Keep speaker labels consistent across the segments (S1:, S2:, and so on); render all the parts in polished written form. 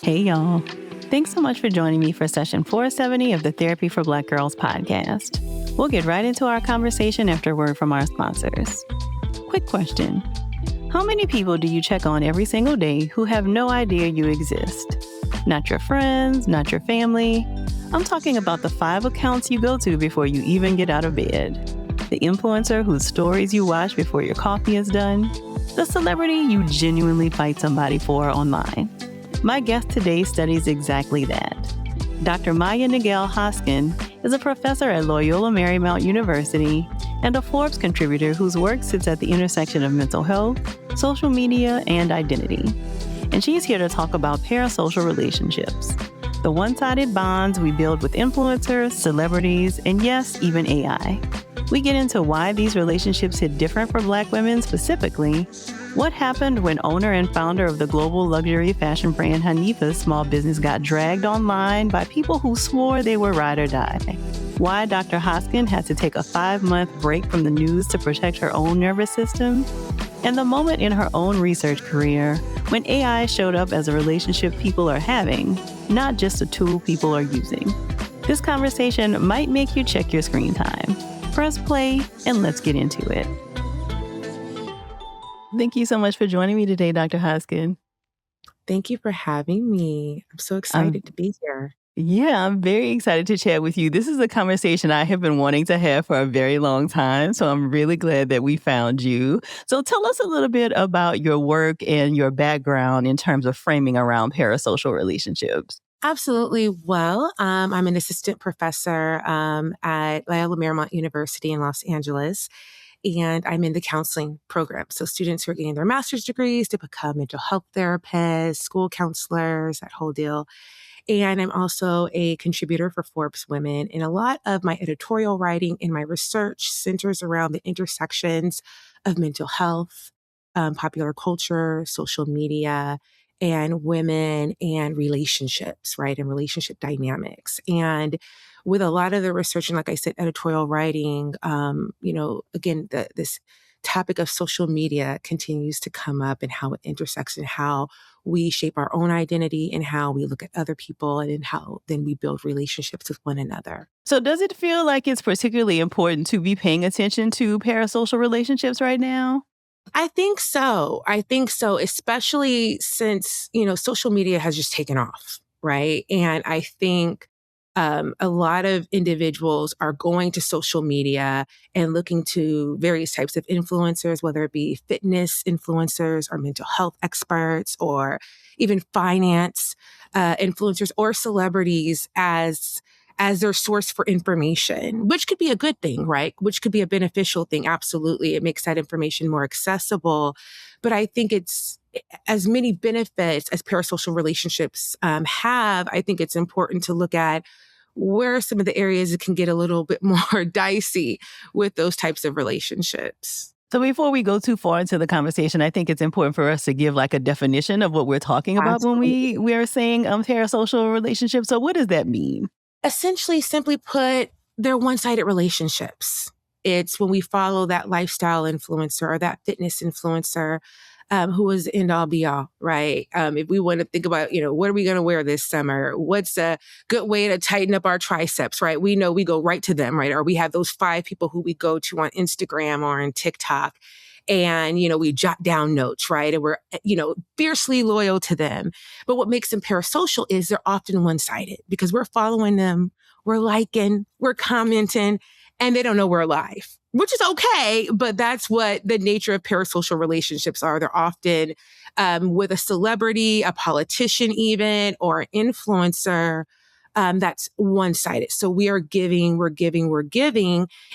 S1: Hey, y'all. Thanks so much for joining me for session 470 of the Therapy for Black Girls podcast. We'll get right into our conversation after a word from our sponsors. Quick question. How many people do you check on every single day who have no idea you exist? Not your friends, not your family. I'm talking about the 5 accounts you go to before you even get out of bed. The influencer whose stories you watch before your coffee is done. The celebrity you genuinely fight somebody for online. My guest today studies exactly that. Dr. Maya Nigel Hoskin is a professor at Loyola Marymount University and a Forbes contributor whose work sits at the intersection of mental health, social media, and identity. And she's here to talk about parasocial relationships, the one-sided bonds we build with influencers, celebrities, and yes, even AI. We get into why these relationships hit different for Black women specifically, what happened when owner and founder of the global luxury fashion brand Hanifa's small business got dragged online by people who swore they were ride or die, why Dr. Hoskin had to take a 5-month break from the news to protect her own nervous system, and the moment in her own research career when AI showed up as a relationship people are having, not just a tool people are using. This conversation might make you check your screen time. Press play and let's get into it. Thank you so much for joining me today, Dr. Hoskin.
S2: Thank you for having me. I'm so excited to be here.
S1: Yeah, I'm very excited to chat with you. This is a conversation I have been wanting to have for a very long time, so I'm really glad that we found you. So tell us a little bit about your work and your background in terms of framing around parasocial relationships.
S2: Absolutely. Well, I'm an assistant professor at Loyola Marymount University in Los Angeles, and I'm in the counseling program. So students who are getting their master's degrees to become mental health therapists, school counselors, that whole deal. And I'm also a contributor for Forbes Women. And a lot of my editorial writing and my research centers around the intersections of mental health, popular culture, social media, and women and relationships, right? And relationship dynamics. And with a lot of the research and, like I said, editorial writing, again, this topic of social media continues to come up and how it intersects and how we shape our own identity and how we look at other people and then how then we build relationships with one another.
S1: So does it feel like it's particularly important to be paying attention to parasocial relationships right now?
S2: I think so, especially since, social media has just taken off, right? And I think a lot of individuals are going to social media and looking to various types of influencers, whether it be fitness influencers or mental health experts or even finance influencers or celebrities as their source for information, which could be a good thing, right? Which could be a beneficial thing. Absolutely. It makes that information more accessible. But I think it's as many benefits as parasocial relationships have. I think it's important to look at where are some of the areas that can get a little bit more dicey with those types of relationships.
S1: So before we go too far into the conversation, I think it's important for us to give like a definition of what we're talking about
S2: Absolutely.
S1: when we are saying parasocial relationships. So what does that mean?
S2: Essentially, simply put, they're one-sided relationships. It's when we follow that lifestyle influencer or that fitness influencer who is end all be all, right? If we want to think about, what are we going to wear this summer? What's a good way to tighten up our triceps, right? We know we go right to them, right? Or we have those 5 people who we go to on Instagram or on TikTok. And, we jot down notes, right? And we're, fiercely loyal to them. But what makes them parasocial is they're often one-sided because we're following them, we're liking, we're commenting, and they don't know we're alive, which is okay. But that's what the nature of parasocial relationships are. They're often with a celebrity, a politician even, or an influencer. That's one-sided. So we are giving, we're giving,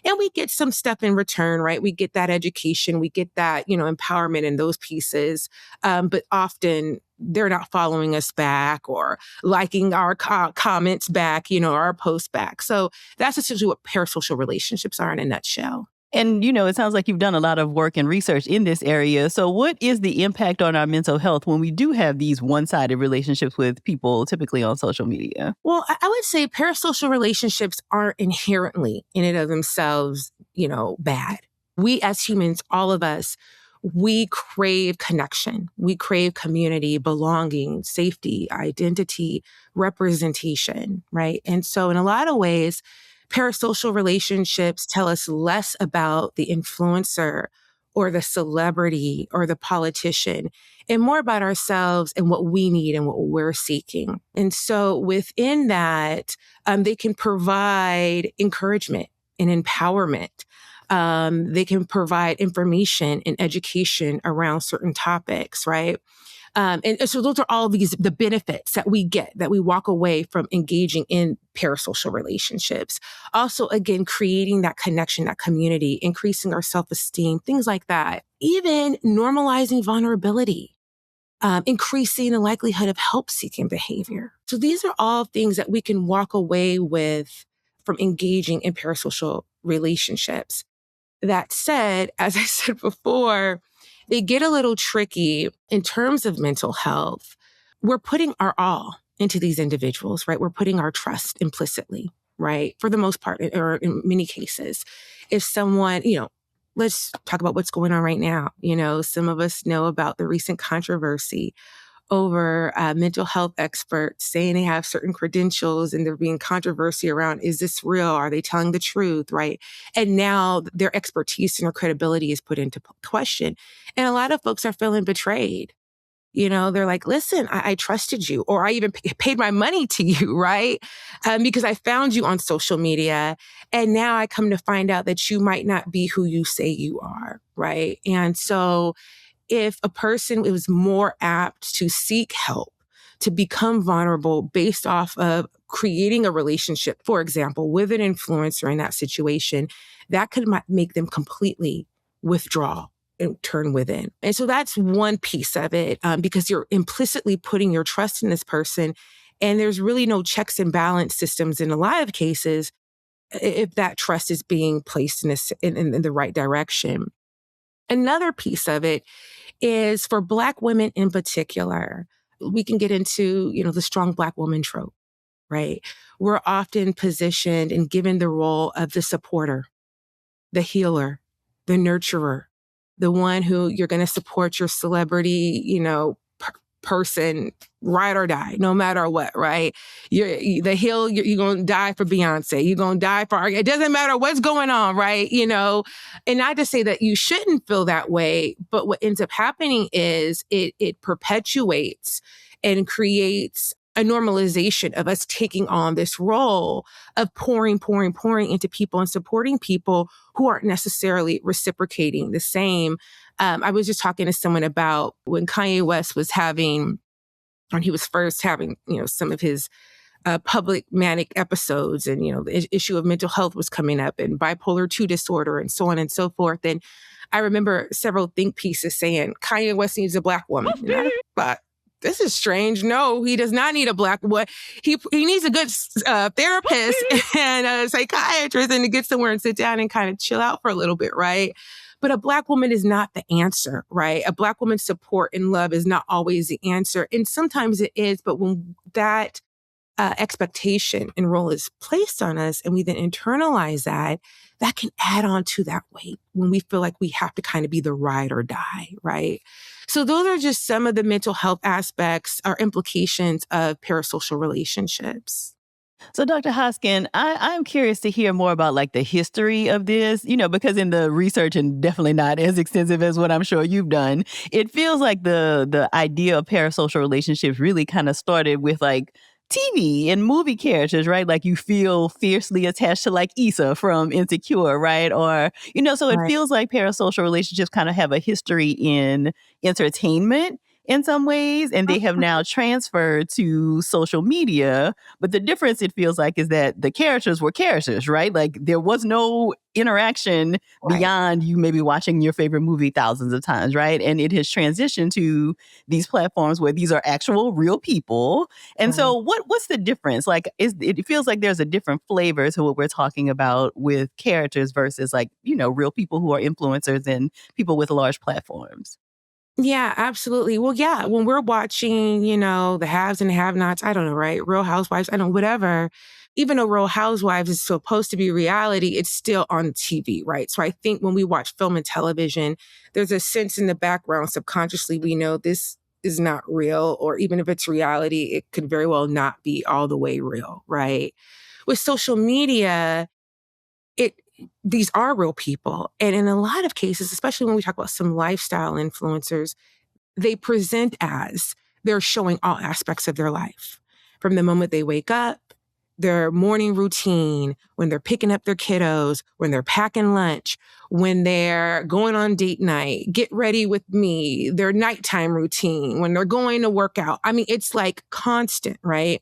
S2: and we get some stuff in return, right? We get that education, we get that, empowerment in those pieces. But often they're not following us back or liking our comments back, our posts back. So that's essentially what parasocial relationships are in a nutshell.
S1: And, it sounds like you've done a lot of work and research in this area. So what is the impact on our mental health when we do have these one-sided relationships with people, typically on social media?
S2: Well, I would say parasocial relationships aren't inherently in and of themselves, bad. We as humans, all of us, we crave connection. We crave community, belonging, safety, identity, representation, right? And so in a lot of ways, parasocial relationships tell us less about the influencer or the celebrity or the politician and more about ourselves and what we need and what we're seeking. And so within that, they can provide encouragement and empowerment. They can provide information and education around certain topics, right? And so those are all the benefits that we get, that we walk away from engaging in parasocial relationships. Also, again, creating that connection, that community, increasing our self-esteem, things like that. Even normalizing vulnerability, increasing the likelihood of help-seeking behavior. So these are all things that we can walk away with from engaging in parasocial relationships. That said, as I said before, they get a little tricky in terms of mental health. We're putting our all into these individuals, right? We're putting our trust implicitly, right? For the most part, or in many cases. If someone, let's talk about what's going on right now. Some of us know about the recent controversy over mental health experts saying they have certain credentials and there being controversy around, is this real? Are they telling the truth? Right. And now their expertise and their credibility is put into question. And a lot of folks are feeling betrayed. They're like, listen, I trusted you, or I even paid my money to you, right? Because I found you on social media. And now I come to find out that you might not be who you say you are, right? And so if a person was more apt to seek help, to become vulnerable based off of creating a relationship, for example, with an influencer in that situation, that could make them completely withdraw and turn within. And so that's one piece of it, because you're implicitly putting your trust in this person. And there's really no checks and balance systems in a lot of cases if that trust is being placed in the right direction. Another piece of it is for Black women in particular. We can get into, the strong Black woman trope, right? We're often positioned and given the role of the supporter, the healer, the nurturer, the one who you're going to support your celebrity, person, ride or die, no matter what, right? You're going to die for Beyonce. You're going to die for, it doesn't matter what's going on, right? And not to say that you shouldn't feel that way, but what ends up happening is it perpetuates and creates a normalization of us taking on this role of pouring into people and supporting people who aren't necessarily reciprocating the same. I was just talking to someone about when Kanye West was when he was first having, some of his public manic episodes, and, the issue of mental health was coming up, and bipolar 2 disorder and so on and so forth. And I remember several think pieces saying Kanye West needs a Black woman. And I thought, this is strange. No, he does not need a Black woman. He needs a good therapist and a psychiatrist, and to get somewhere and sit down and kind of chill out for a little bit, right? But a Black woman is not the answer, right? A Black woman's support and love is not always the answer. And sometimes it is, but when that expectation and role is placed on us and we then internalize that, that can add on to that weight when we feel like we have to kind of be the ride or die, right? So those are just some of the mental health aspects or implications of parasocial relationships.
S1: So, Dr. Hoskin, I'm curious to hear more about the history of this, because in the research, and definitely not as extensive as what I'm sure you've done, it feels like the idea of parasocial relationships really kind of started with TV and movie characters, right? Like you feel fiercely attached to Issa from Insecure, right? Or, so it
S2: Right.
S1: feels like parasocial relationships kind of have a history in entertainment in some ways, and they have now transferred to social media. But the difference, it feels like, is that the characters were characters, right? Like there was no interaction beyond you maybe watching your favorite movie thousands of times, right? And it has transitioned to these platforms where these are actual real people. And so what's the difference? It feels like there's a different flavor to what we're talking about with characters versus real people who are influencers and people with large platforms.
S2: Yeah, absolutely. Well, yeah, when we're watching, the haves and have-nots, I don't know, right? Real Housewives, I don't know, whatever. even though Real Housewives is supposed to be reality, it's still on TV, right? So I think when we watch film and television, there's a sense in the background, subconsciously, we know this is not real, or even if it's reality, it could very well not be all the way real, right? With social media, it these are real people. And in a lot of cases, especially when we talk about some lifestyle influencers, they present as they're showing all aspects of their life from the moment they wake up, their morning routine, when they're picking up their kiddos, when they're packing lunch, when they're going on date night, get ready with me, their nighttime routine, when they're going to work out. I mean, it's like constant, right?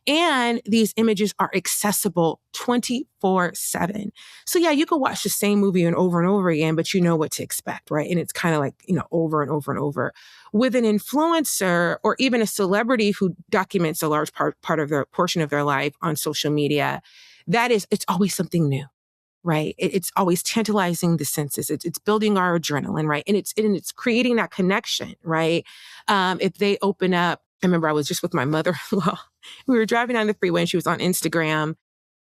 S2: And these images are accessible 24/7. So yeah, you could watch the same movie and over again, but you know what to expect, right? And it's kind of like, over and over and over. With an influencer or even a celebrity who documents a large part of their portion of their life on social media, it's always something new, right? It's always tantalizing the senses. It's building our adrenaline, right? And it's creating that connection, right? If they open up, I remember I was just with my mother-in-law. We were driving down the freeway and she was on Instagram.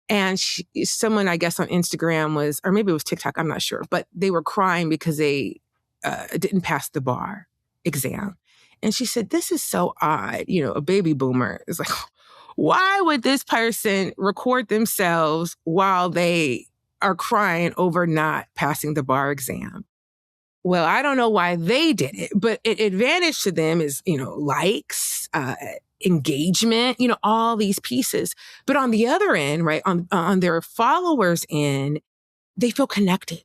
S2: And someone, I guess, on Instagram or maybe it was TikTok, I'm not sure, but they were crying because they didn't pass the bar exam. And she said, this is so odd. A baby boomer is like, why would this person record themselves while they are crying over not passing the bar exam? Well, I don't know why they did it, but an advantage to them is, likes, engagement, all these pieces. But on the other end, right, on their followers' end, they feel connected,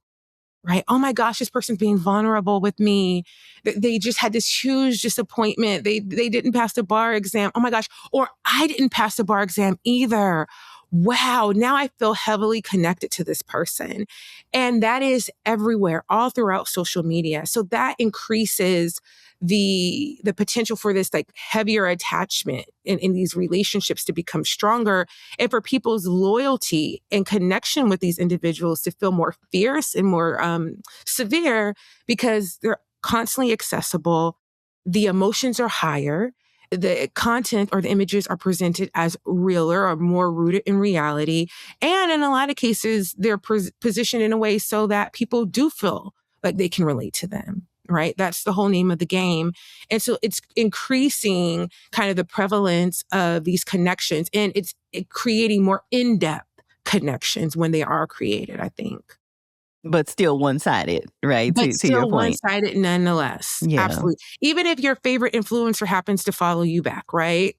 S2: right? Oh my gosh, this person's being vulnerable with me. They just had this huge disappointment. They didn't pass the bar exam. Oh my gosh. Or I didn't pass the bar exam either. Wow, now I feel heavily connected to this person. And that is everywhere, all throughout social media. So that increases the potential for this like heavier attachment in these relationships to become stronger, and for people's loyalty and connection with these individuals to feel more fierce and more severe, because they're constantly accessible. The emotions are higher. The content or the images are presented as realer or more rooted in reality. And in a lot of cases, they're positioned in a way so that people do feel like they can relate to them, right? That's the whole name of the game. And so it's increasing kind of the prevalence of these connections, and it's creating more in-depth connections when they are created, I think.
S1: But still one-sided, right?
S2: But
S1: To your
S2: still
S1: point.
S2: one-sided nonetheless.
S1: Yeah.
S2: Absolutely. Even if your favorite influencer happens to follow you back, right?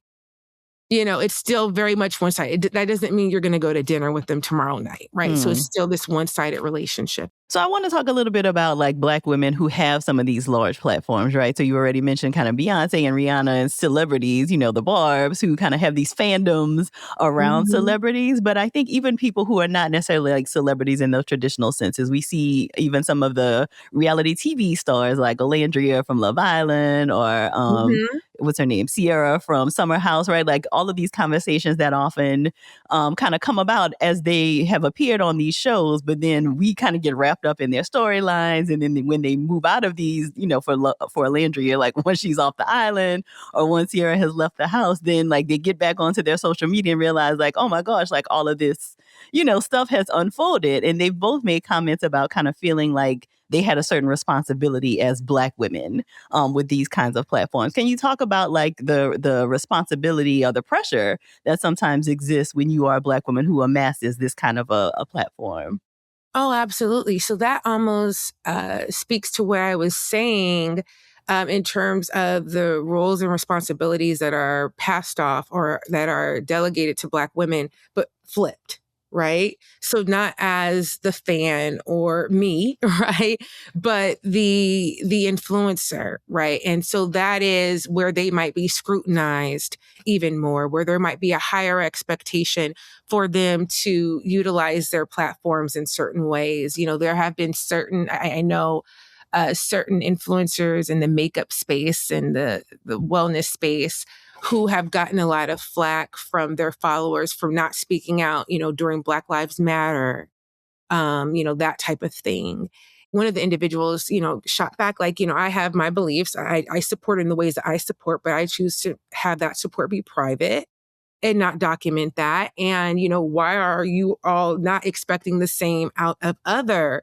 S2: It's still very much one-sided. That doesn't mean you're going to go to dinner with them tomorrow night, right? So it's still this one-sided relationship.
S1: So I want to talk a little bit about like Black women who have some of these large platforms, right? So you already mentioned kind of Beyonce and Rihanna and celebrities, the Barbs who kind of have these fandoms around celebrities. But I think even people who are not necessarily like celebrities in those traditional senses, we see even some of the reality TV stars like Olandria from Love Island, or what's her name? Sierra from Summer House, right? Like all of these conversations that often kind of come about as they have appeared on these shows, but then we kind of get wrapped up in their storylines. And then when they move out of these, for Landria, like once she's off the island or once Sierra has left the house, then like they get back onto their social media and realize like, oh my gosh, like all of this, stuff has unfolded. And they've both made comments about kind of feeling like they had a certain responsibility as Black women with these kinds of platforms. Can you talk about like the responsibility or the pressure that sometimes exists when you are a Black woman who amasses this kind of a platform?
S2: Oh, absolutely. So that almost speaks to where I was saying in terms of the roles and responsibilities that are passed off or that are delegated to Black women, but flipped. Right. So not as the fan or me, right. But the influencer. Right. And so that is where they might be scrutinized even more, where there might be a higher expectation for them to utilize their platforms in certain ways. There have been certain, I know, certain influencers in the makeup space and the wellness space who have gotten a lot of flack from their followers for not speaking out, during Black Lives Matter, that type of thing. One of the individuals, shot back like, I have my beliefs. I support in the ways that I support, but I choose to have that support be private. and not document that? And, why are you all not expecting the same out of other,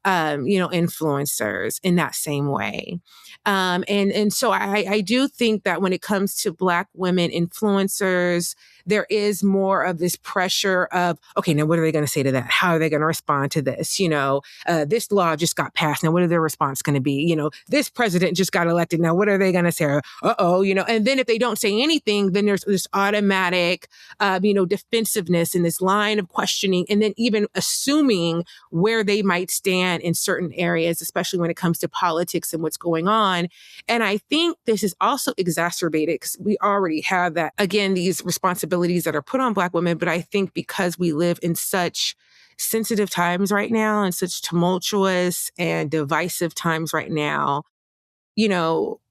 S2: influencers in that same way? And so I do think that when it comes to Black women influencers, there is more of this pressure of, okay, now what are they going to say to that? How are they going to respond to this? This law just got passed. Now, what are their response going to be? This president just got elected. Now, what are they going to say? Uh-oh, and then if they don't say anything, then there's this automatic, defensiveness in this line of questioning, and then even assuming where they might stand in certain areas, especially when it comes to politics and what's going on. And I think this is also exacerbated because we already have that, again, these responsibilities that are put on Black women. But I think because we live in such sensitive times right now and such tumultuous and divisive times right now,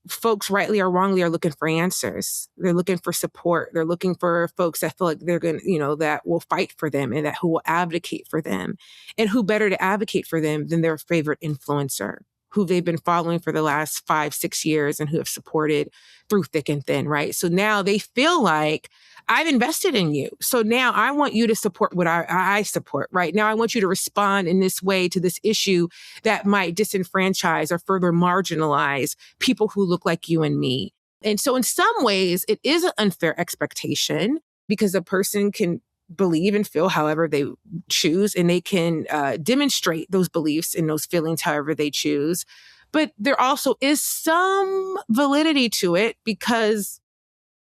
S2: folks rightly or wrongly are looking for answers. They're looking for support. They're looking for folks that feel like they're going to, that will fight for them and that who will advocate for them. And who better to advocate for them than their favorite influencer, who they've been following for the last 5-6 years and who have supported through thick and thin, right? So now they feel like, I've invested in you. So now I want you to support what I support, right? Now I want you to respond in this way to this issue that might disenfranchise or further marginalize people who look like you and me. And so in some ways, it is an unfair expectation because a person can believe and feel however they choose, and they can demonstrate those beliefs and those feelings however they choose. But there also is some validity to it because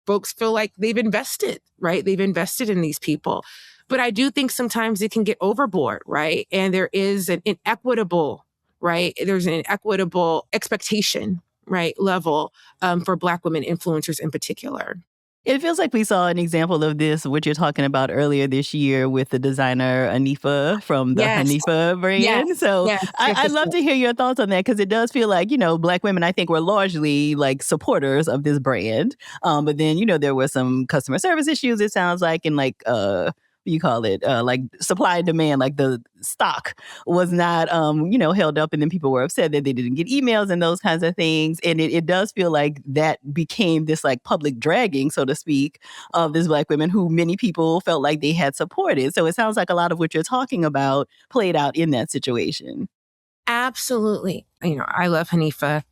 S2: folks feel like they've invested, right? They've invested in these people. But I do think sometimes it can get overboard, right? And there is an inequitable, right? There's an inequitable expectation, right, level for Black women influencers in particular.
S1: It feels like we saw an example of this, what you're talking about earlier this year with the designer Hanifa from the
S2: Yes.
S1: Hanifa brand.
S2: Yes.
S1: So
S2: Yes.
S1: I'd love to hear your thoughts on that because it does feel like, Black women, I think, were largely like supporters of this brand. But then, there were some customer service issues, it sounds like, and like, you call it, like supply and demand, like the stock was not, held up. And then people were upset that they didn't get emails and those kinds of things. And it does feel like that became this like public dragging, so to speak, of these Black women who many people felt like they had supported. So it sounds like a lot of what you're talking about played out in that situation.
S2: Absolutely. I love Hanifa.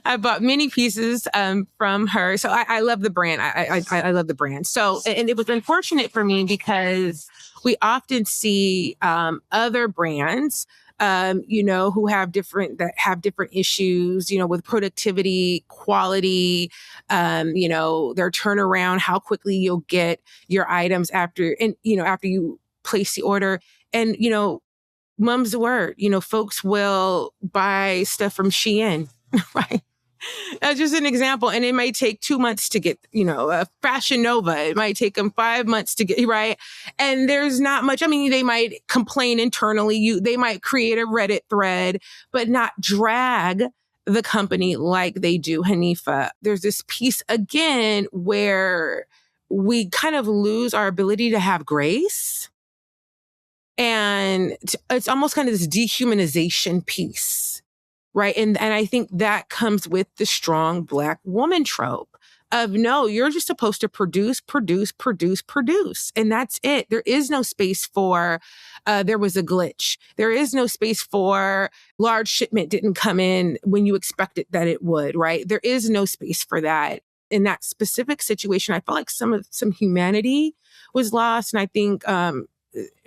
S2: I bought many pieces from her. So I love the brand. I love the brand. So, and it was unfortunate for me because we often see other brands, who have different issues, with productivity, quality, their turnaround, how quickly you'll get your items after you place the order. And, mum's the word, folks will buy stuff from Shein, right? That's just an example. And it might take 2 months to get, a Fashion Nova. It might take them 5 months to get, right? And there's not much. I mean, they might complain internally. They might create a Reddit thread, but not drag the company like they do Hanifa. There's this piece again where we kind of lose our ability to have grace. And it's almost kind of this dehumanization piece, right? And I think that comes with the strong Black woman trope of, no, you're just supposed to produce. And that's it. There is no space for, there was a glitch. There is no space for large shipment didn't come in when you expected that it would, right? There is no space for that. In that specific situation, I felt like some humanity was lost. And I think,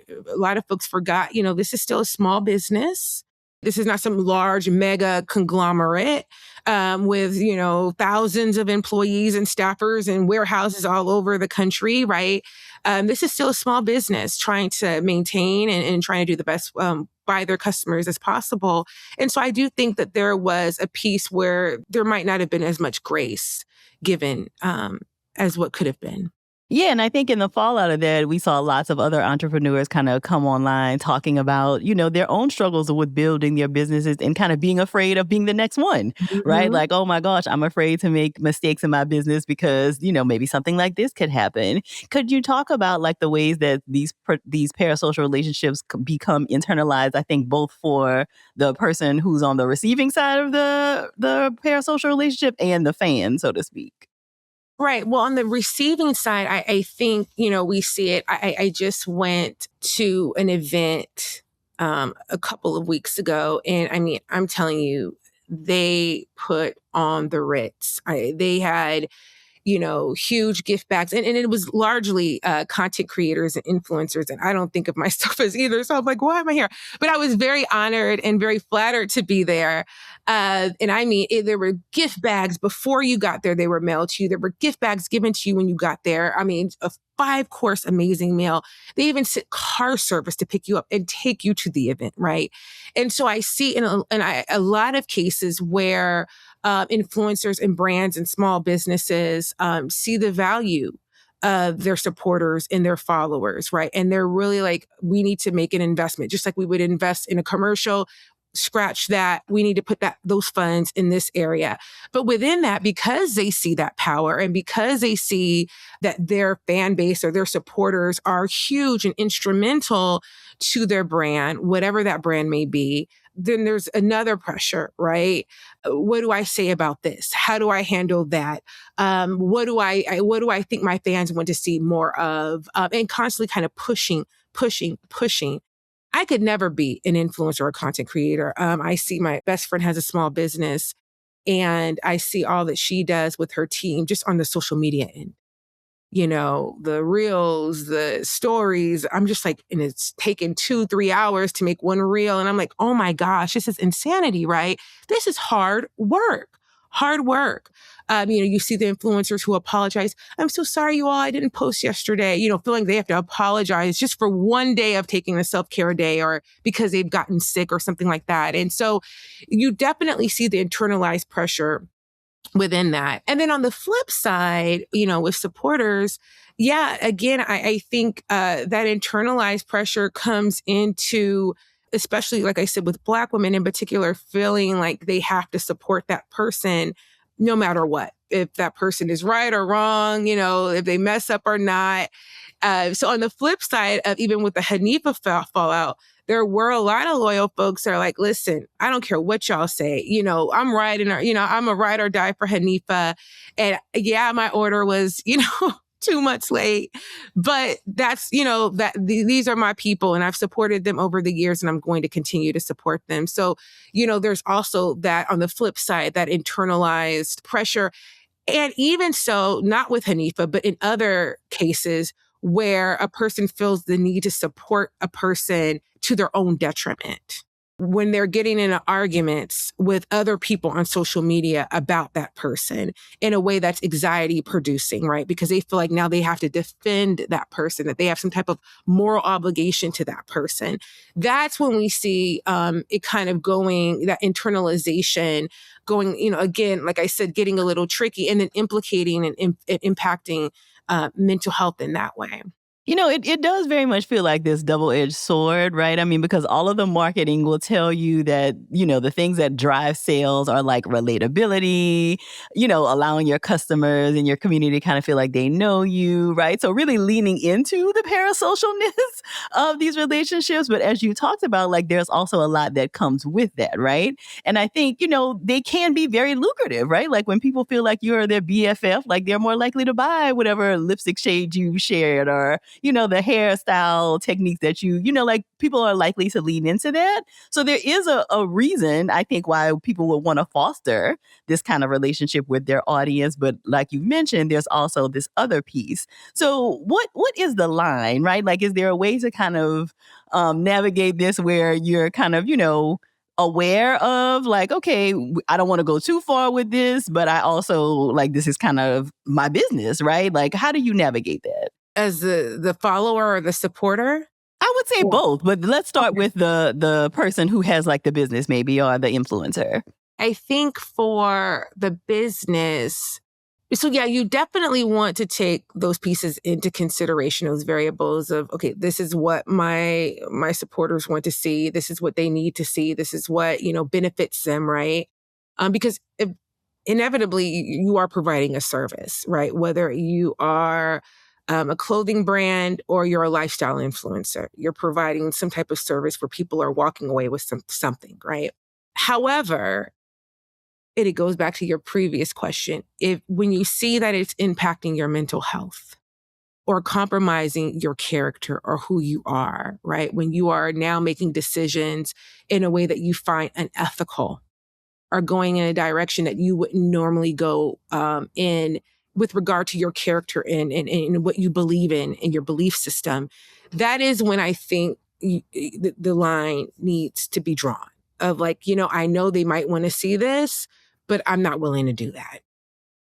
S2: a lot of folks forgot, this is still a small business. This is not some large mega conglomerate with, thousands of employees and staffers and warehouses all over the country, right? This is still a small business trying to maintain and trying to do the best by their customers as possible. And so I do think that there was a piece where there might not have been as much grace given as what could have been.
S1: Yeah, and I think in the fallout of that, we saw lots of other entrepreneurs kind of come online talking about, their own struggles with building their businesses and kind of being afraid of being the next one, right? Like, oh my gosh, I'm afraid to make mistakes in my business because, maybe something like this could happen. Could you talk about like the ways that these parasocial relationships become internalized, I think both for the person who's on the receiving side of the parasocial relationship and the fan, so to speak?
S2: Right. Well, on the receiving side, I think, we see it. I just went to an event a couple of weeks ago. And I mean, I'm telling you, they put on the Ritz. They had huge gift bags. And it was largely content creators and influencers. And I don't think of myself as either. So I'm like, why am I here? But I was very honored and very flattered to be there. And I mean, there were gift bags before you got there. They were mailed to you. There were gift bags given to you when you got there. I mean, a 5-course amazing meal. They even sent car service to pick you up and take you to the event, right? And so I see in a lot of cases where influencers and brands and small businesses see the value of their supporters and their followers, right? And they're really like, we need to make an investment, just like we would invest in a commercial. Scratch that. We need to put those funds in this area. But within that, because they see that power and because they see that their fan base or their supporters are huge and instrumental to their brand, whatever that brand may be, then there's another pressure, right? What do I say about this? How do I handle that? What do I think my fans want to see more of? And constantly kind of pushing. I could never be an influencer or a content creator. I see my best friend has a small business and I see all that she does with her team just on the social media end. The reels, the stories. I'm just like, and it's taken 2-3 hours to make one reel. And I'm like, oh my gosh, this is insanity, right? This is hard work. Hard work. You see the influencers who apologize. I'm so sorry, you all. I didn't post yesterday. Feeling they have to apologize just for one day of taking a self-care day or because they've gotten sick or something like that. And so you definitely see the internalized pressure within that. And then on the flip side, with supporters, yeah, again, I think that internalized pressure comes into, especially like I said, with Black women in particular, feeling like they have to support that person no matter what, if that person is right or wrong, if they mess up or not. So on the flip side of even with the Hanifa fallout, there were a lot of loyal folks that are like, listen, I don't care what y'all say. I'm riding, I'm a ride or die for Hanifa. And yeah, my order was, 2 months late, but that's, these are my people and I've supported them over the years and I'm going to continue to support them. So, there's also that on the flip side, that internalized pressure. And even so, not with Hanifa, but in other cases where a person feels the need to support a person to their own detriment. When they're getting into arguments with other people on social media about that person in a way that's anxiety producing, right? Because they feel like now they have to defend that person, that they have some type of moral obligation to that person. That's when we see it kind of going, that internalization going, again, like I said, getting a little tricky and then implicating and impacting mental health in that way.
S1: It does very much feel like this double-edged sword, right? I mean, because all of the marketing will tell you that, the things that drive sales are like relatability, allowing your customers and your community to kind of feel like they know you, right? So really leaning into the parasocialness of these relationships. But as you talked about, like there's also a lot that comes with that, right? And I think, they can be very lucrative, right? Like when people feel like you're their BFF, like they're more likely to buy whatever lipstick shade you shared or, the hairstyle techniques that like people are likely to lean into that. So there is a reason, I think, why people would want to foster this kind of relationship with their audience. But like you mentioned, there's also this other piece. So what is the line, right? Like, is there a way to kind of navigate this where you're kind of, aware of like, okay, I don't want to go too far with this, but I also like, this is kind of my business, right? Like, how do you navigate that?
S2: As the follower or the supporter?
S1: I would say both, but let's start with the person who has like the business maybe or the influencer.
S2: I think for the business, so yeah, you definitely want to take those pieces into consideration, those variables of, okay, this is what my supporters want to see. This is what they need to see. This is what, benefits them, right? Because inevitably you are providing a service, right? Whether you are a clothing brand or you're a lifestyle influencer, you're providing some type of service where people are walking away with something, right? However, it goes back to your previous question. When you see that it's impacting your mental health or compromising your character or who you are, right? When you are now making decisions in a way that you find unethical or going in a direction that you wouldn't normally go in with regard to your character and what you believe in your belief system, that is when I think the line needs to be drawn of like, I know they might want to see this, but I'm not willing to do that,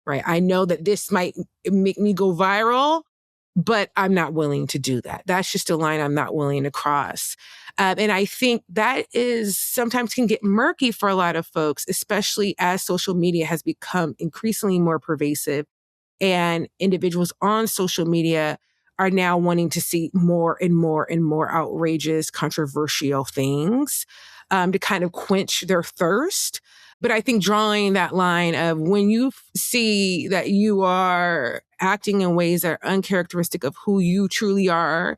S2: right? I know that this might make me go viral, but I'm not willing to do that. That's just a line I'm not willing to cross. And I think that is sometimes can get murky for a lot of folks, especially as social media has become increasingly more pervasive and individuals on social media are now wanting to see more and more and more outrageous, controversial things to kind of quench their thirst. But I think drawing that line of when you see that you are acting in ways that are uncharacteristic of who you truly are,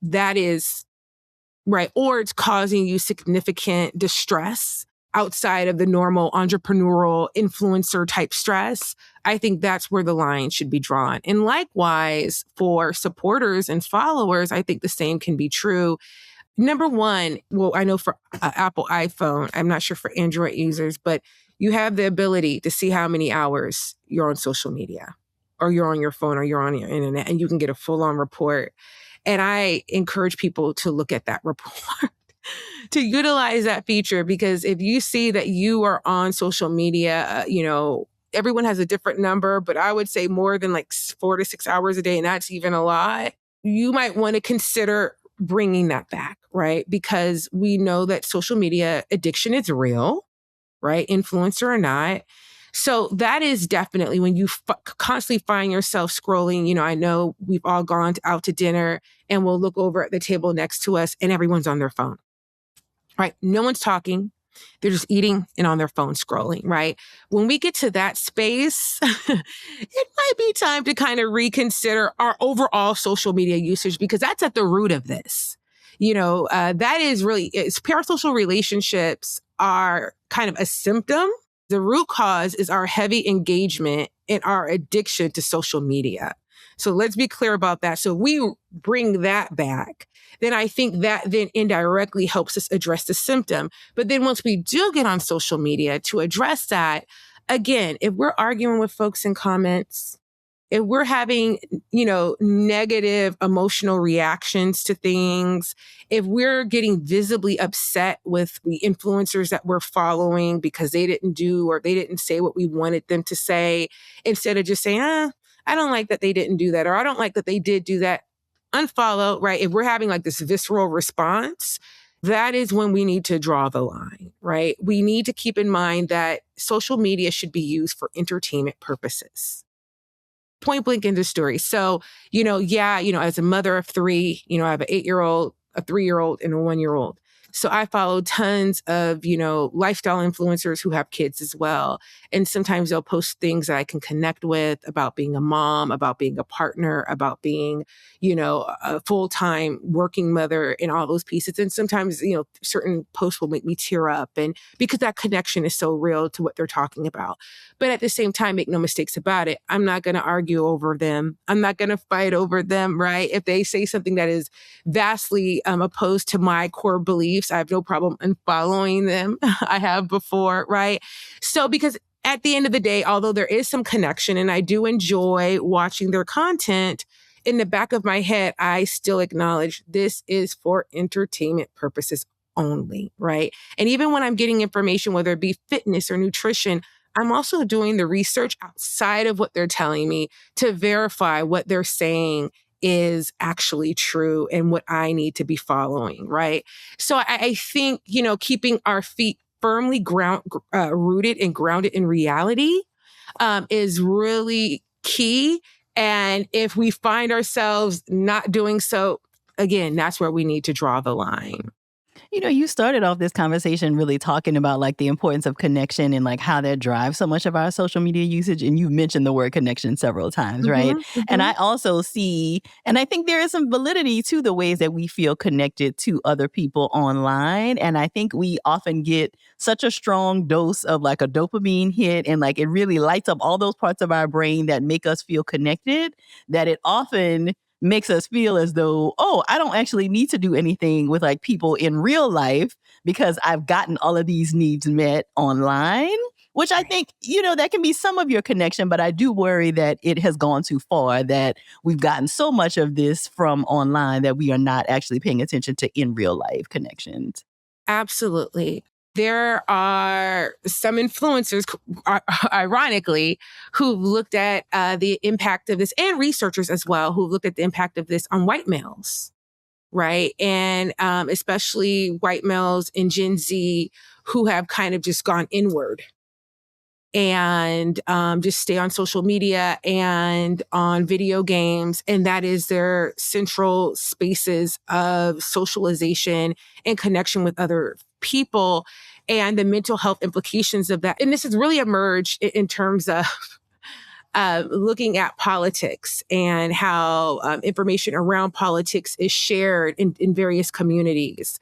S2: that is right. Or it's causing you significant distress outside of the normal entrepreneurial influencer type stress. I think that's where the line should be drawn. And likewise, for supporters and followers, I think the same can be true. Number one, well, I know for Apple iPhone, I'm not sure for Android users, but you have the ability to see how many hours you're on social media or you're on your phone or you're on your internet, and you can get a full-on report. And I encourage people to look at that report, to utilize that feature, because if you see that you are on social media, everyone has a different number, but I would say more than like 4 to 6 hours a day, and that's even a lot, you might want to consider bringing that back, right? Because we know that social media addiction is real, right? Influencer or not. So that is definitely when you constantly find yourself scrolling. I know we've all gone out to dinner and we'll look over at the table next to us and everyone's on their phone, right? No one's talking. They're just eating and on their phone scrolling, right? When we get to that space, it might be time to kind of reconsider our overall social media usage, because that's at the root of this. That is really, parasocial relationships are kind of a symptom. The root cause is our heavy engagement and our addiction to social media. So let's be clear about that. So we bring that back, then I think that then indirectly helps us address the symptom. But then once we do get on social media to address that, again, if we're arguing with folks in comments, if we're having, negative emotional reactions to things, if we're getting visibly upset with the influencers that we're following because they didn't do or they didn't say what we wanted them to say, instead of just saying, I don't like that they didn't do that, or I don't like that they did do that, unfollow, right? If we're having like this visceral response, that is when we need to draw the line, right? We need to keep in mind that social media should be used for entertainment purposes. Point blank in the story. So, as a mother of three, I have an 8-year-old, a 3-year-old, and a 1-year-old. So I follow tons of, lifestyle influencers who have kids as well. And sometimes they'll post things that I can connect with about being a mom, about being a partner, about being, a full-time working mother, and all those pieces. And sometimes, certain posts will make me tear up, and because that connection is so real to what they're talking about. But at the same time, make no mistakes about it, I'm not going to argue over them. I'm not going to fight over them, right? If they say something that is vastly opposed to my core beliefs, I have no problem unfollowing them. I have before, right? So because at the end of the day, although there is some connection and I do enjoy watching their content, in the back of my head, I still acknowledge this is for entertainment purposes only, right? And even when I'm getting information, whether it be fitness or nutrition, I'm also doing the research outside of what they're telling me to verify what they're saying is actually true and what I need to be following, right? So I think, keeping our feet firmly rooted and grounded in reality is really key. And if we find ourselves not doing so, again, that's where we need to draw the line.
S1: You started off this conversation really talking about like the importance of connection and like how that drives so much of our social media usage. And you mentioned the word connection several times, right?
S2: Mm-hmm,
S1: And
S2: mm-hmm.
S1: I also see, and I think there is some validity to the ways that we feel connected to other people online. And I think we often get such a strong dose of like a dopamine hit, and like it really lights up all those parts of our brain that make us feel connected, that it often makes us feel as though, oh, I don't actually need to do anything with like people in real life because I've gotten all of these needs met online, which I think, that can be some of your connection, but I do worry that it has gone too far, that we've gotten so much of this from online that we are not actually paying attention to in real life connections.
S2: Absolutely. There are some influencers, ironically, who've looked at the impact of this, and researchers as well, who've looked at the impact of this on white males, right? And especially white males in Gen Z who have kind of just gone inward and just stay on social media and on video games. And that is their central spaces of socialization and connection with other people, and the mental health implications of that. And this has really emerged in terms of looking at politics and how information around politics is shared in various communities.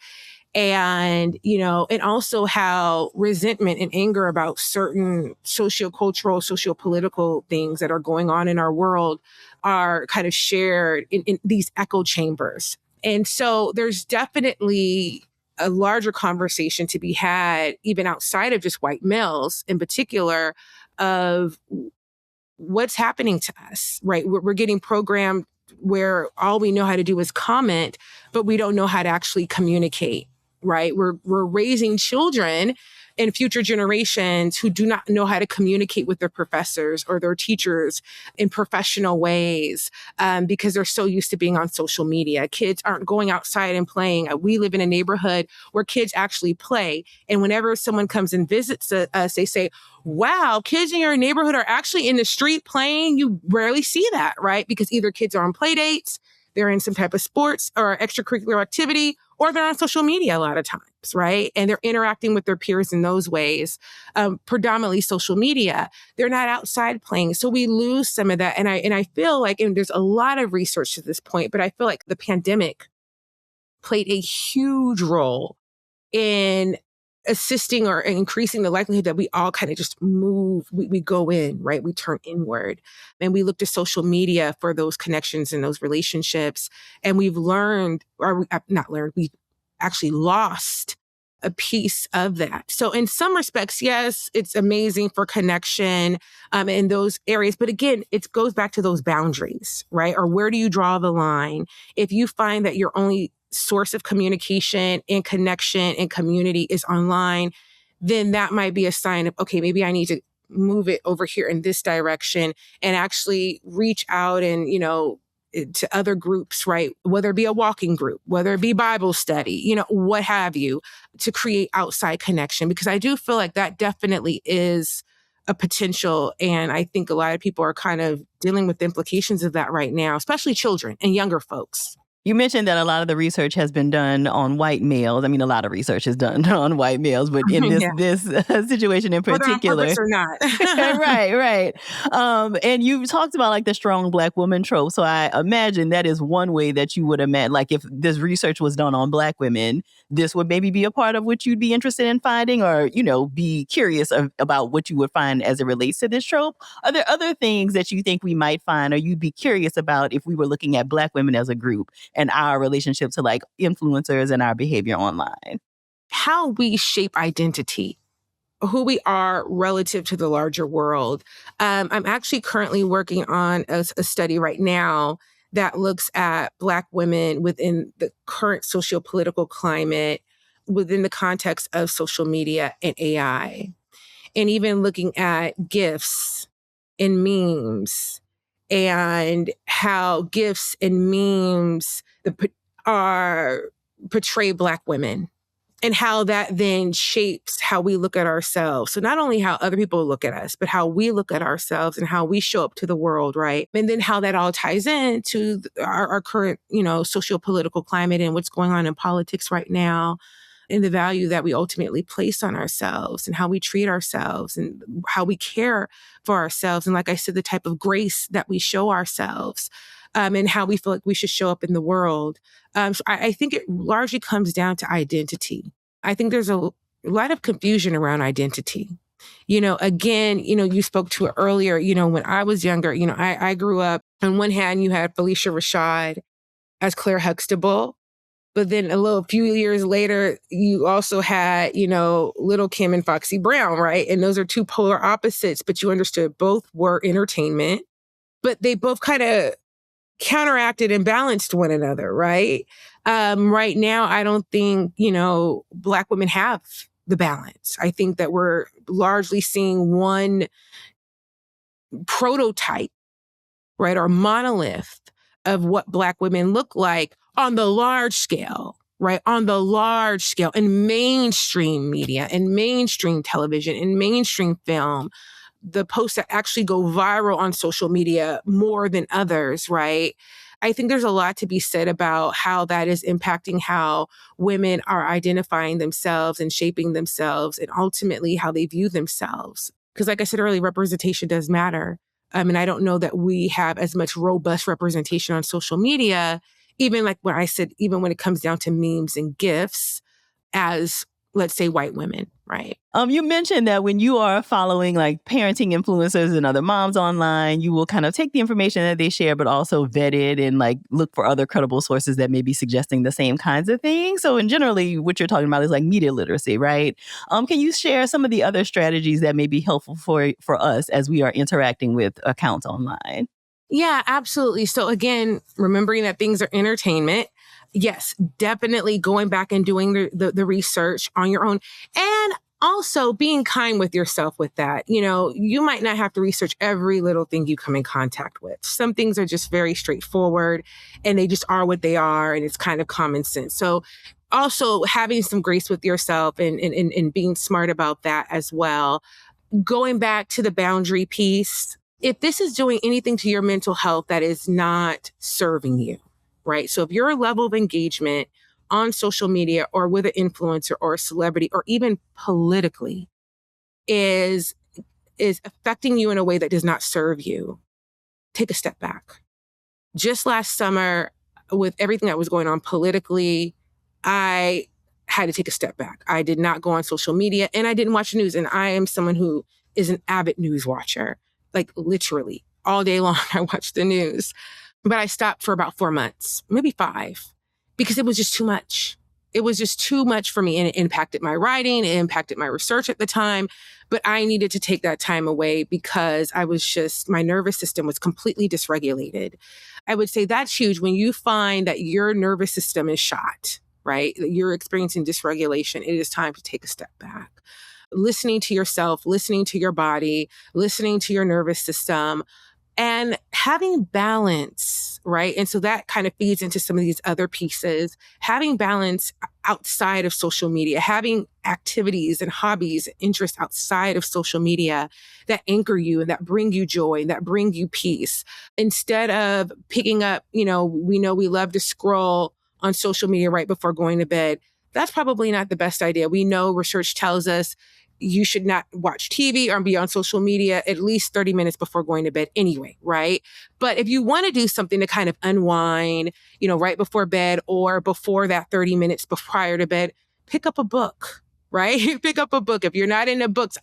S2: And, and also how resentment and anger about certain sociocultural, sociopolitical things that are going on in our world are kind of shared in these echo chambers. And so there's definitely a larger conversation to be had, even outside of just white males in particular, of what's happening to us, right? We're getting programmed where all we know how to do is comment, but we don't know how to actually communicate, right? We're raising children and future generations who do not know how to communicate with their professors or their teachers in professional ways, because they're so used to being on social media. Kids aren't going outside and playing. We live in a neighborhood where kids actually play. And whenever someone comes and visits us, they say, wow, kids in your neighborhood are actually in the street playing. You rarely see that, right? Because either kids are on play dates, they're in some type of sports or extracurricular activity, or they're on social media a lot of times, right? And they're interacting with their peers in those ways, predominantly social media. They're not outside playing. So we lose some of that. And I feel like, and there's a lot of research to this point, but I feel like the pandemic played a huge role in assisting or increasing the likelihood that we all kind of just move, we go in, right? We turn inward, and we look to social media for those connections and those relationships. And we've learned, or not learned, we actually lost a piece of that. So in some respects, yes, it's amazing for connection in those areas. But again, it goes back to those boundaries, right? Or where do you draw the line? If you find that your only source of communication and connection and community is online, then that might be a sign of, okay, maybe I need to move it over here in this direction and actually reach out and, to other groups, right? Whether it be a walking group, whether it be Bible study, what have you, to create outside connection. Because I do feel like that definitely is a potential. And I think a lot of people are kind of dealing with the implications of that right now, especially children and younger folks.
S1: You mentioned that a lot of the research has been done on white males. I mean, a lot of research is done on white males, but in this
S2: Yeah.
S1: this situation in
S2: Whether on
S1: particular,
S2: purpose or not.
S1: right. And you talked about like the strong Black woman trope. So I imagine that is one way that you would imagine, like if this research was done on Black women, this would maybe be a part of what you'd be interested in finding, or be curious about what you would find as it relates to this trope. Are there other things that you think we might find, or you'd be curious about if we were looking at Black women as a group and our relationship to like influencers and our behavior online?
S2: How we shape identity, who we are relative to the larger world. I'm actually currently working on a study right now that looks at Black women within the current socio-political climate, within the context of social media and AI, and even looking at GIFs and memes, and how GIFs and memes are portray Black women, and how that then shapes how we look at ourselves. So not only how other people look at us, but how we look at ourselves and how we show up to the world, right? And then how that all ties into our current, socio-political climate and what's going on in politics right now. and the value that we ultimately place on ourselves and how we treat ourselves and how we care for ourselves. And like I said, the type of grace that we show ourselves and how we feel like we should show up in the world. So I think it largely comes down to identity. I think there's a lot of confusion around identity. Again, you spoke to it earlier, when I was younger, I grew up, on one hand, you had Felicia Rashad as Claire Huxtable. But then few years later, you also had, Little Kim and Foxy Brown, right? And those are two polar opposites, but you understood both were entertainment, but they both kind of counteracted and balanced one another, right? Right now, I don't think, Black women have the balance. I think that we're largely seeing one prototype, right, or monolith of what Black women look like on the large scale, right? On the large scale in mainstream media and mainstream television and mainstream film, the posts that actually go viral on social media more than others, right? I think there's a lot to be said about how that is impacting how women are identifying themselves and shaping themselves and ultimately how they view themselves. Because like I said earlier, representation does matter. And I don't know that we have as much robust representation on social media, even like what I said, even when it comes down to memes and GIFs, as let's say white women, right?
S1: You mentioned that when you are following like parenting influencers and other moms online, you will kind of take the information that they share, but also vet it and like look for other credible sources that may be suggesting the same kinds of things. So in generally, what you're talking about is like media literacy, right? Can you share some of the other strategies that may be helpful for us as we are interacting with accounts online?
S2: Yeah, absolutely. So again, remembering that things are entertainment. Yes, definitely going back and doing the research on your own. And also being kind with yourself with that. You might not have to research every little thing you come in contact with. Some things are just very straightforward and they just are what they are. And it's kind of common sense. So also having some grace with yourself and being smart about that as well. Going back to the boundary piece, if this is doing anything to your mental health that is not serving you, right? So if your level of engagement on social media or with an influencer or a celebrity or even politically is affecting you in a way that does not serve you, take a step back. Just last summer, with everything that was going on politically, I had to take a step back. I did not go on social media and I didn't watch the news. And I am someone who is an avid news watcher, like literally all day long. I watch the news. But I stopped for about 4 months, maybe 5, because it was just too much. It was just too much for me and it impacted my writing. It impacted my research at the time. But I needed to take that time away because my nervous system was completely dysregulated. I would say that's huge. When you find that your nervous system is shot, right? That you're experiencing dysregulation, it is time to take a step back. Listening to yourself, listening to your body, listening to your nervous system, and having balance, right? And so that kind of feeds into some of these other pieces. Having balance outside of social media, having activities and hobbies, interests outside of social media that anchor you and that bring you joy and that bring you peace. Instead of picking up, we know we love to scroll on social media right before going to bed. That's probably not the best idea. We know research tells us you should not watch TV or be on social media at least 30 minutes before going to bed anyway, right? But if you want to do something to kind of unwind, right before bed or before that 30 minutes prior to bed, pick up a book, right? Pick up a book. If you're not into books,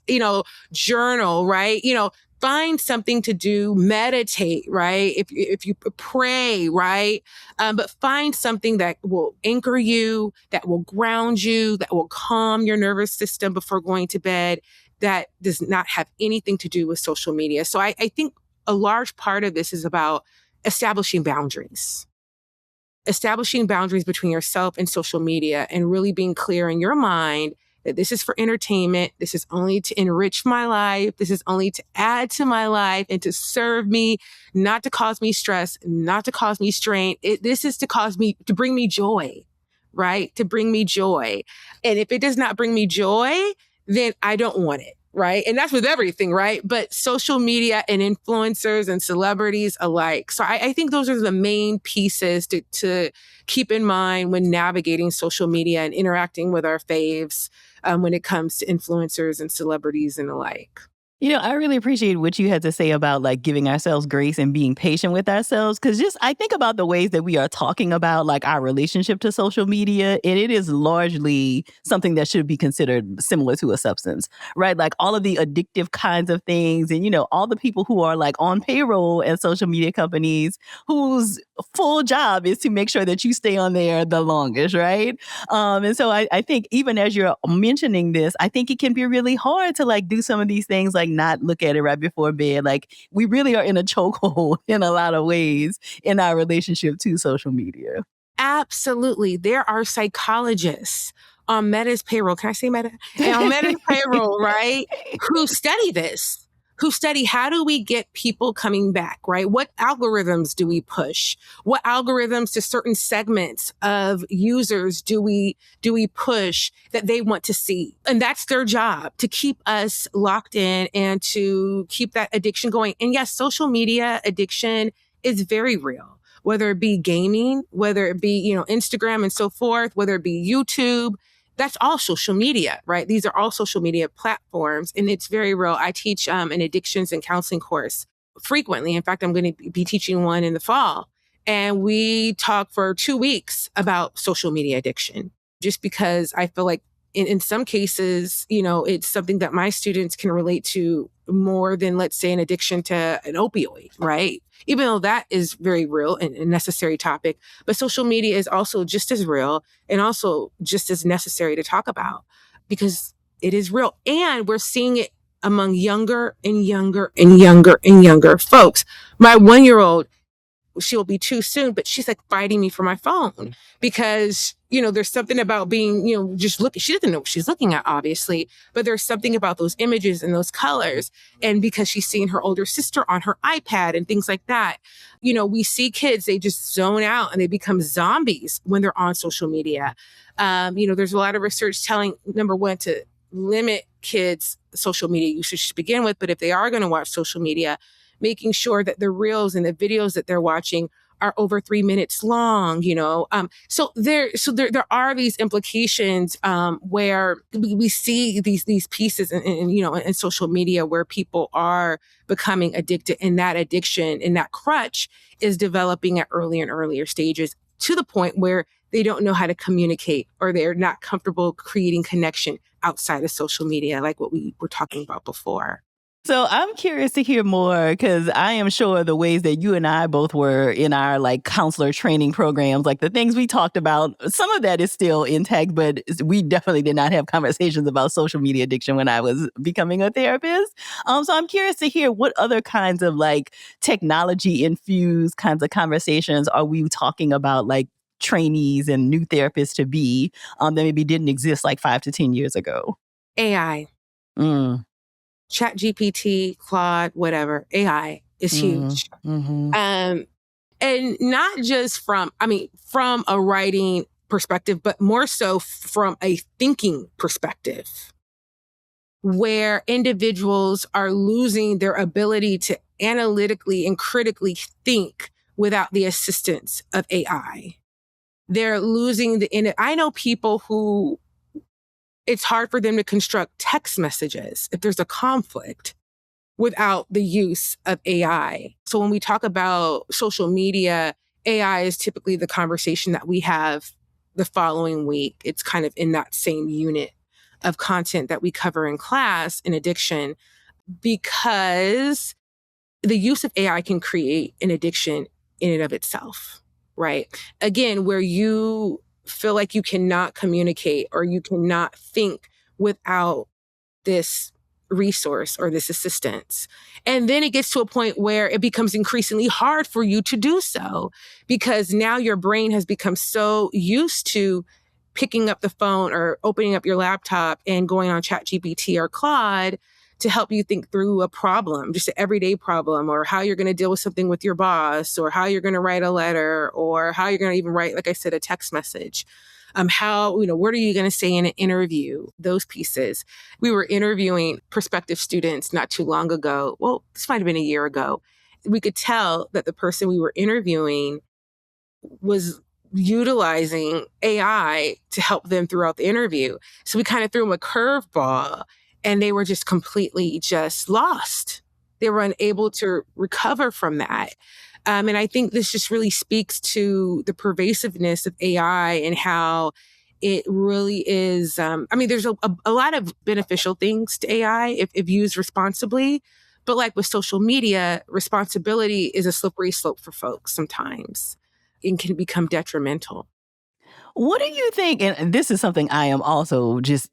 S2: journal, right? Find something to do, meditate, right? If you pray, right? But find something that will anchor you, that will ground you, that will calm your nervous system before going to bed, that does not have anything to do with social media. So I think a large part of this is about establishing boundaries. Establishing boundaries between yourself and social media and really being clear in your mind that this is for entertainment. This is only to enrich my life. This is only to add to my life and to serve me, not to cause me stress, not to cause me strain. This is to bring me joy, right? To bring me joy. And if it does not bring me joy, then I don't want it. right? And that's with everything, right? But social media and influencers and celebrities alike. So I think those are the main pieces to keep in mind when navigating social media and interacting with our faves when it comes to influencers and celebrities and alike.
S1: I really appreciate what you had to say about like giving ourselves grace and being patient with ourselves. Cause just I think about the ways that we are talking about like our relationship to social media, and it is largely something that should be considered similar to a substance, right? Like all of the addictive kinds of things and, all the people who are like on payroll at social media companies whose full job is to make sure that you stay on there the longest, right? And so I think even as you're mentioning this, I think it can be really hard to like do some of these things, like not look at it right before bed. Like we really are in a chokehold in a lot of ways in our relationship to social media.
S2: Absolutely. There are psychologists on Meta's payroll. Can I say Meta? And on Meta's payroll, right? Who study this, who study how do we get people coming back, right? What algorithms do we push? What algorithms to certain segments of users do we push that they want to see? And that's their job, to keep us locked in and to keep that addiction going. And yes, social media addiction is very real. Whether it be gaming, whether it be, Instagram and so forth, whether it be YouTube, that's all social media, right? These are all social media platforms, and it's very real. I teach an addictions and counseling course frequently. In fact, I'm going to be teaching one in the fall. And we talk for 2 weeks about social media addiction, just because I feel like in some cases, it's something that my students can relate to more than, let's say, an addiction to an opioid, right? Even though that is very real and a necessary topic, but social media is also just as real and also just as necessary to talk about because it is real. And we're seeing it among younger and younger and younger and younger folks. My 1-year-old, she'll be 2 soon, but she's like fighting me for my phone because, there's something about being, just looking. She doesn't know what she's looking at, obviously, but there's something about those images and those colors. And because she's seeing her older sister on her iPad and things like that, we see kids, they just zone out and they become zombies when they're on social media. There's a lot of research telling, number one, to limit kids' social media usage to begin with. But if they are going to watch social media, making sure that the reels and the videos that they're watching are over 3 minutes long, So there are these implications where we see these pieces in social media where people are becoming addicted, and that addiction and that crutch is developing at earlier and earlier stages to the point where they don't know how to communicate or they're not comfortable creating connection outside of social media, like what we were talking about before.
S1: So I'm curious to hear more because I am sure the ways that you and I both were in our like counselor training programs, like the things we talked about, some of that is still intact, but we definitely did not have conversations about social media addiction when I was becoming a therapist. So I'm curious to hear what other kinds of like technology infused kinds of conversations are we talking about, like trainees and new therapists to be that maybe didn't exist like 5 to 10 years ago.
S2: AI. Chat GPT, Claude, whatever, AI is huge.
S1: Mm-hmm.
S2: And not just from a writing perspective, but more so from a thinking perspective, where individuals are losing their ability to analytically and critically think without the assistance of AI. They're losing I know people who it's hard for them to construct text messages if there's a conflict without the use of AI. So when we talk about social media, AI is typically the conversation that we have the following week. It's kind of in that same unit of content that we cover in class in addiction, because the use of AI can create an addiction in and of itself, right? Again, where you feel like you cannot communicate or you cannot think without this resource or this assistance. And then it gets to a point where it becomes increasingly hard for you to do so because now your brain has become so used to picking up the phone or opening up your laptop and going on ChatGPT or Claude to help you think through a problem, just an everyday problem, or how you're going to deal with something with your boss, or how you're going to write a letter, or how you're going to even write, like I said, a text message. What are you going to say in an interview? Those pieces. We were interviewing prospective students not too long ago. Well, this might have been a year ago. We could tell that the person we were interviewing was utilizing AI to help them throughout the interview. So we kind of threw them a curveball and they were just completely just lost. They were unable to recover from that. And I think this just really speaks to the pervasiveness of AI and how it really is. There's a lot of beneficial things to AI if used responsibly. But like with social media, responsibility is a slippery slope for folks sometimes and can become detrimental.
S1: What do you think? And this is something I am also just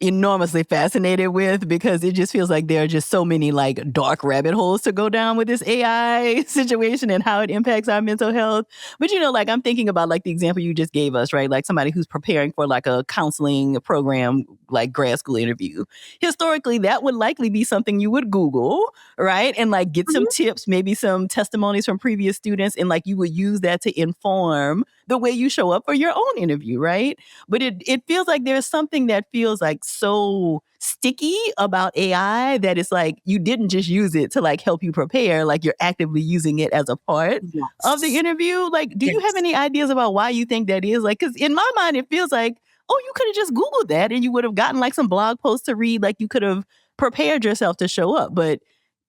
S1: enormously fascinated with, because it just feels like there are just so many like dark rabbit holes to go down with this AI situation and how it impacts our mental health. But like I'm thinking about like the example you just gave us, right? Like somebody who's preparing for like a counseling program, like grad school interview. Historically, that would likely be something you would Google, right? And like get some tips, maybe some testimonies from previous students, and like you would use that to inform the way you show up for your own interview, right? But it feels like there's something that feels like so sticky about AI that it's like you didn't just use it to like help you prepare, like you're actively using it as a part of the interview. Like, do you have any ideas about why you think that is? Like, because in my mind, it feels like, oh, you could have just Googled that and you would have gotten like some blog posts to read, like you could have prepared yourself to show up. But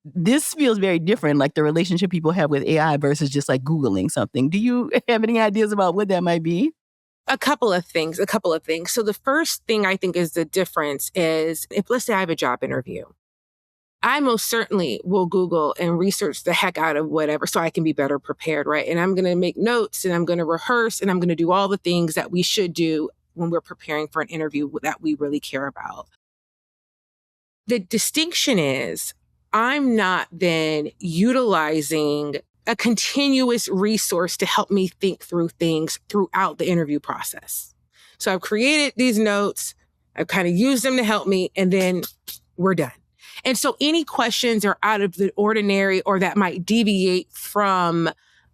S1: this feels very different, like the relationship people have with AI versus just like Googling something. Do you have any ideas about what that might be?
S2: A couple of things. So the first thing I think is the difference is if, let's say I have a job interview, I most certainly will Google and research the heck out of whatever so I can be better prepared, right? And I'm going to make notes and I'm going to rehearse and I'm going to do all the things that we should do when we're preparing for an interview that we really care about. The distinction is I'm not then utilizing a continuous resource to help me think through things throughout the interview process. So I've created these notes, I've kind of used them to help me, and then we're done. And so any questions are out of the ordinary or that might deviate from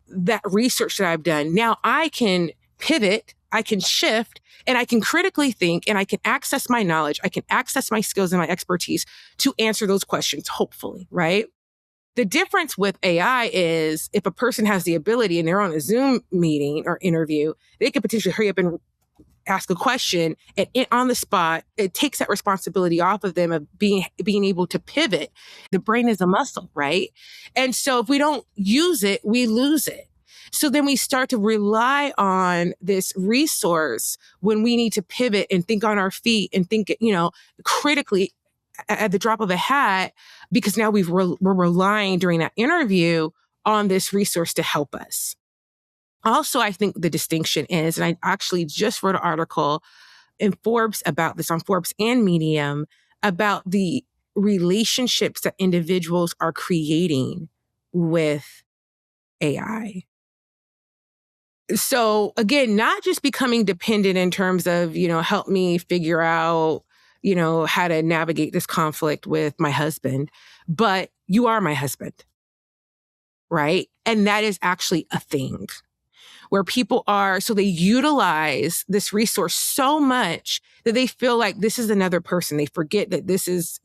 S2: that research that I've done. Now I can pivot, I can shift, and I can critically think, and I can access my knowledge, I can access my skills and my expertise to answer those questions, hopefully, right? The difference with AI is if a person has the ability and they're on a Zoom meeting or interview, they could potentially hurry up and ask a question, and on the spot, it takes that responsibility off of them of being able to pivot. The brain is a muscle, right? And so if we don't use it, we lose it. So then we start to rely on this resource when we need to pivot and think on our feet and think, critically at the drop of a hat, because now we're relying during that interview on this resource to help us. Also, I think the distinction is, and I actually just wrote an article in Forbes about this, on Forbes and Medium, about the relationships that individuals are creating with AI. So again, not just becoming dependent in terms of, help me figure out, how to navigate this conflict with my husband, but you are my husband, right? And that is actually a thing where people are, so they utilize this resource so much that they feel like this is another person. They forget that this is,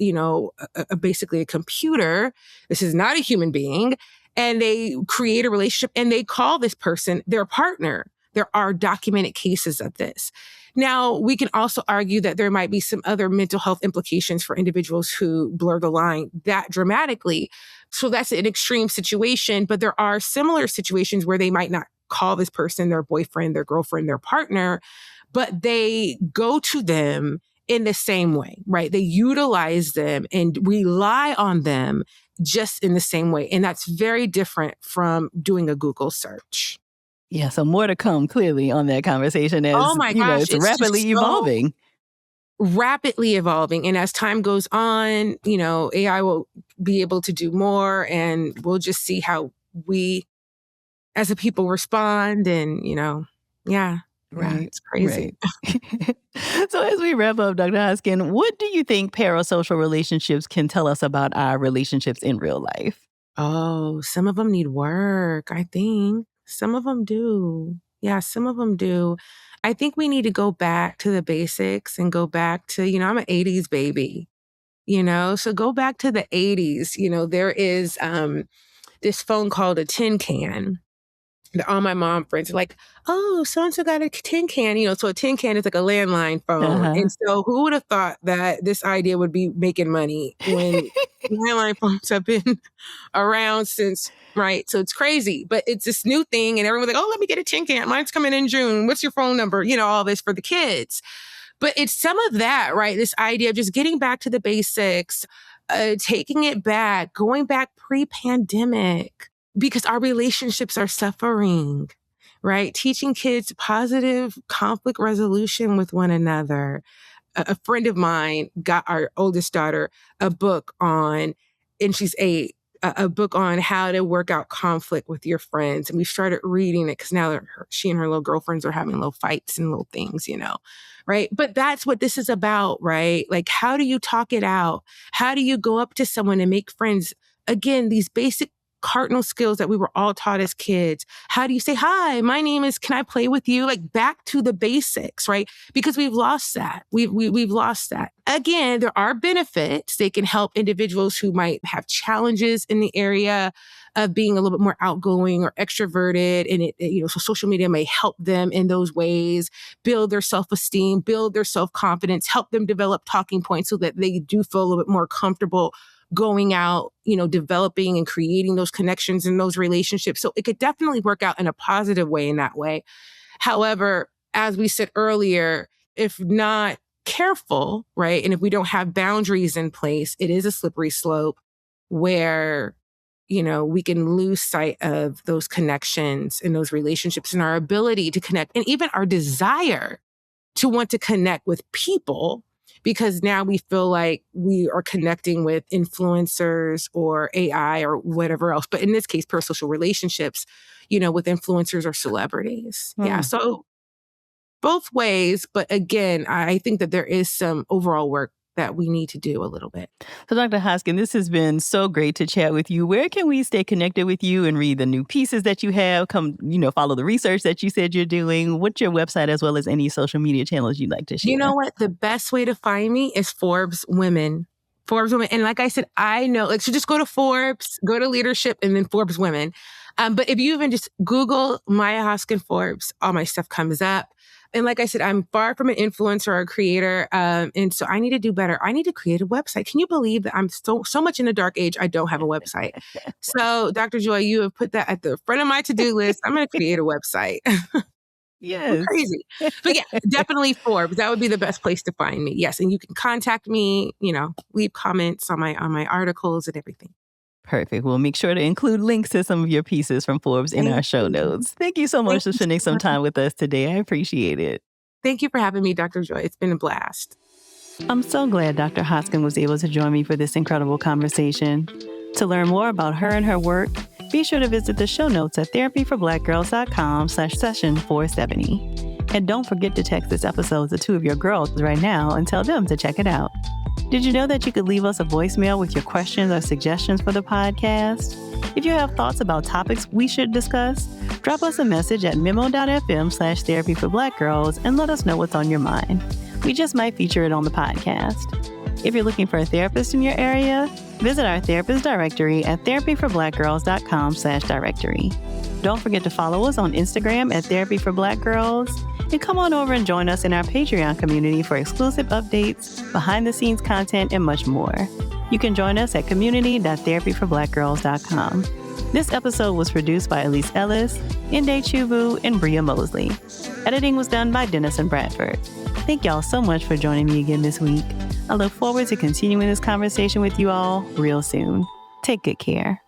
S2: basically a computer. This is not a human being. And they create a relationship and they call this person their partner. There are documented cases of this. Now, we can also argue that there might be some other mental health implications for individuals who blur the line that dramatically. So that's an extreme situation, but there are similar situations where they might not call this person their boyfriend, their girlfriend, their partner, but they go to them in the same way, right? They utilize them and rely on them just in the same way. And that's very different from doing a Google search.
S1: Yeah, so more to come clearly on that conversation as,
S2: oh my gosh,
S1: it's rapidly evolving.
S2: Rapidly evolving. And as time goes on, AI will be able to do more, and we'll just see how we as a people respond. And, yeah. Yeah,
S1: Right,
S2: it's crazy.
S1: right. So as we wrap up, Dr. Hoskin, what do you think parasocial relationships can tell us about our relationships in real life?
S2: Oh, some of them need work, I think. Some of them do. Yeah, some of them do. I think we need to go back to the basics and go back to, I'm an 80s baby, so go back to the 80s. There is this phone called a tin can. All my mom friends are like, oh, so-and-so got a tin can, so a tin can is like a landline phone.
S1: Uh-huh.
S2: And so who would have thought that this idea would be making money when landline phones have been around since, right? So it's crazy, but it's this new thing and everyone's like, oh, let me get a tin can. Mine's coming in June. What's your phone number? All this for the kids. But it's some of that, right? This idea of just getting back to the basics, taking it back, going back pre-pandemic, because our relationships are suffering, right? Teaching kids positive conflict resolution with one another. A friend of mine got our oldest daughter a book on, and she's 8, a book on how to work out conflict with your friends. And we started reading it because now she and her little girlfriends are having little fights and little things, right? But that's what this is about, right? Like, how do you talk it out? How do you go up to someone and make friends? Again, these basic cardinal skills that we were all taught as kids. How do you say, hi, my name is, can I play with you? Like back to the basics, right? Because we've lost that. We've lost that. Again, there are benefits. They can help individuals who might have challenges in the area of being a little bit more outgoing or extroverted. And so social media may help them in those ways, build their self-esteem, build their self-confidence, help them develop talking points so that they do feel a little bit more comfortable going out, developing and creating those connections and those relationships. So it could definitely work out in a positive way in that way. However, as we said earlier, if not careful, right, and if we don't have boundaries in place, it is a slippery slope where, we can lose sight of those connections and those relationships and our ability to connect and even our desire to want to connect with people, because now we feel like we are connecting with influencers or AI or whatever else. But in this case, parasocial relationships, with influencers or celebrities. Yeah. So both ways. But again, I think that there is some overall work that we need to do a little bit.
S1: So Dr. Hoskin, this has been so great to chat with you. Where can we stay connected with you and read the new pieces that you have? Come, follow the research that you said you're doing. What's your website as well as any social media channels you'd like to share?
S2: You know what? The best way to find me is Forbes Women. Forbes Women. And like I said, I know, so just go to Forbes, go to leadership, and then Forbes Women. But if you even just Google Maya Hoskin Forbes, all my stuff comes up. And like I said, I'm far from an influencer or a creator. And so I need to do better. I need to create a website. Can you believe that I'm so much in a dark age? I don't have a website. So Dr. Joy, you have put that at the front of my to-do list. I'm going to create a website.
S1: Yes.
S2: I'm crazy. But yeah, definitely Forbes. That would be the best place to find me. Yes. And you can contact me, leave comments on my articles and everything.
S1: Perfect. We'll make sure to include links to some of your pieces from Forbes in our show notes. Thank you so much for spending some time with us today. I appreciate it.
S2: Thank you for having me, Dr. Joy. It's been a blast.
S1: I'm so glad Dr. Hoskin was able to join me for this incredible conversation. To learn more about her and her work, be sure to visit the show notes at therapyforblackgirls.com/session470. And don't forget to text this episode to 2 of your girls right now and tell them to check it out. Did you know that you could leave us a voicemail with your questions or suggestions for the podcast? If you have thoughts about topics we should discuss, drop us a message at memo.fm/therapyforblackgirls and let us know what's on your mind. We just might feature it on the podcast. If you're looking for a therapist in your area, visit our therapist directory at therapyforblackgirls.com/directory. Don't forget to follow us on Instagram at therapyforblackgirls. And come on over and join us in our Patreon community for exclusive updates, behind-the-scenes content, and much more. You can join us at community.therapyforblackgirls.com. This episode was produced by Elise Ellis, Inde Chubu, and Bria Mosley. Editing was done by Dennis and Bradford. Thank y'all so much for joining me again this week. I look forward to continuing this conversation with you all real soon. Take good care.